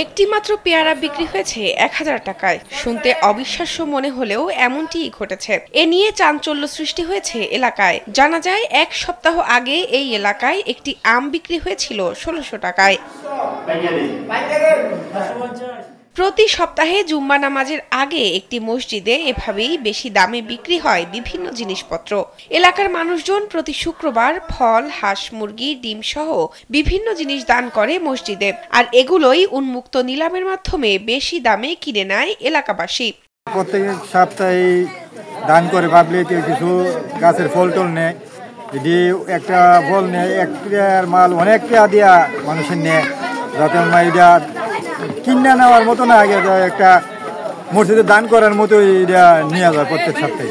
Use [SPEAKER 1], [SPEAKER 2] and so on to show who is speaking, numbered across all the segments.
[SPEAKER 1] একটি মাত্র পেয়ারা বিক্রি হয়েছে ১,০০০ টাকায়। শুনতে অবিশ্বাস্য মনে হলেও এমনটিই ঘটেছে। এ নিয়ে চাঞ্চল্য সৃষ্টি হয়েছে এলাকায়। জানা যায়, এক সপ্তাহ আগে এই এলাকায় একটি আম বিক্রি হয়েছিল ১৬০০ টাকায়। প্রতি সপ্তাহে জুম্মা নামাজের আগে একটি মসজিদে এভাবেই বেশি দামে বিক্রি হয় বিভিন্ন জিনিসপত্র। এলাকার মানুষজন প্রতি শুক্রবার ফল, হাঁস, মুরগি, ডিম সহ বিভিন্ন জিনিস দান করে মসজিদে, আর এগুলোই উন্মুক্ত নিলামের মাধ্যমে বেশি দামে কিনে নেয় এলাকাবাসী।
[SPEAKER 2] প্রত্যেক সপ্তাহে দান করে ভাবলে কিছু গাছের ফল টল নেয়, যদি একটা ফল নেয় এক টাকার মাল অনেক টাকা দিয়া মানুষের নেয়, যাতে এটা কিনে নেওয়ার মতো না, আগে একটা মসজিদে দান করার মতো এটা নিয়ে যায় প্রত্যেক সপ্তাহে।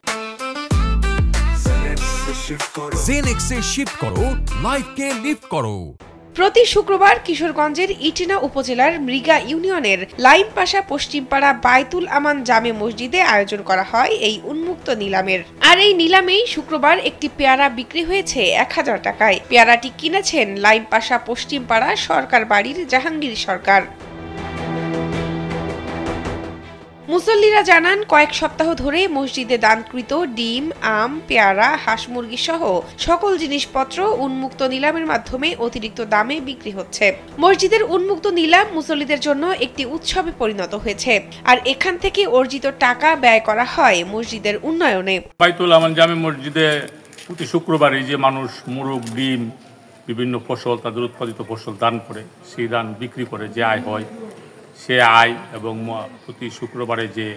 [SPEAKER 1] প্রতি শুক্রবার কিশোরগঞ্জের ইটিনা উপজেলার মৃগা ইউনিয়নের লাইমপাশা পশ্চিমপাড়া বায়তুল আমান জামে মসজিদে আয়োজন করা হয় এই উন্মুক্ত নিলামের। আর এই নিলামেই শুক্রবার একটি পেয়ারা বিক্রি হয়েছে ১,০০০ টাকায়। পেয়ারাটি কিনেছেন লাইমপাশা পশ্চিমপাড়া সরকার বাড়ির জাহাঙ্গীর সরকার। মুসল্লিরা জানান, কয়েক সপ্তাহ ধরে মসজিদে দানকৃত ডিম, আম, পেয়ারা, হাঁস, মুরগি সহ সকল জিনিসপত্র উন্মুক্ত নিলামের মাধ্যমে অতিরিক্ত দামে বিক্রি হচ্ছে। মসজিদের উন্মুক্ত নিলাম মুসল্লিদের জন্য একটি উৎসবে পরিণত হয়েছে, আর এখান থেকে অর্জিত টাকা ব্যয় করা হয় মসজিদের উন্নয়নে।
[SPEAKER 3] বায়তুল আমান জামে মসজিদে প্রতি শুক্রবারে যে মানুষ মুরগ, ডিম, বিভিন্ন ফসল, তাদের উৎপাদিত ফসল দান করে, সেই দান বিক্রি করে যে আয় হয়, সে আয় এবং প্রতি শুক্রবারে যে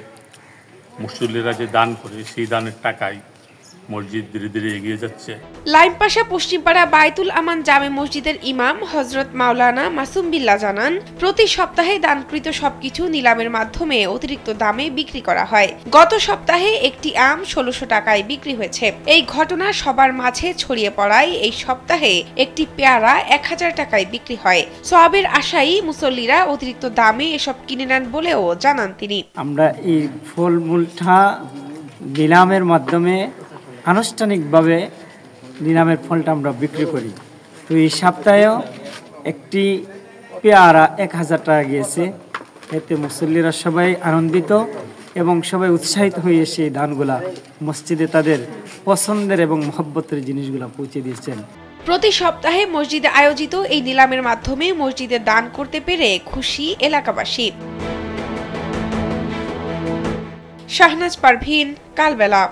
[SPEAKER 3] মুসল্লিরা যে দান করে, সেই দানের টাকায় মসজিদ ধীরে ধীরে এগিয়ে যাচ্ছে।
[SPEAKER 1] লাইমপাশা পশ্চিমপাড়া বায়তুল আমান জামে মসজিদের ইমাম হযরত মাওলানা মাসুম বিল্লাহ জানান, প্রতি সপ্তাহে দানকৃত সবকিছু নিলামের মাধ্যমে অতিরিক্ত দামে বিক্রি করা হয়। গত সপ্তাহে একটি আম ১৬০০ টাকায় বিক্রি হয়েছে। এই ঘটনা সবার মাঝে ছড়িয়ে পড়ায় এই সপ্তাহে একটি পেয়ারা ১,০০০ টাকায় বিক্রি হয়। সওয়াবের আশায় মুসল্লিরা অতিরিক্ত দামে এসব কিনে নেন বলেও জানান তিনি।
[SPEAKER 4] আমরা এই ফলমূলটা নিলামের মাধ্যমে আনুষ্ঠানিকভাবে নিলামের ফলটা আমরা বিক্রি করি। তো এই সপ্তাহেও একটি পেয়ারা ১,০০০ টাকা গিয়েছে। এতে মুসল্লিরা সবাই আনন্দিত এবং সবাই উৎসাহিত হয়ে সেই দানগুলা মসজিদে তাদের পছন্দের এবং মহব্বতের জিনিসগুলো পৌঁছে দিয়েছেন।
[SPEAKER 1] প্রতি সপ্তাহে মসজিদে আয়োজিত এই নিলামের মাধ্যমে মসজিদে দান করতে পেরে খুশি এলাকাবাসী। শাহনাজ পারভীন, কালবেলা।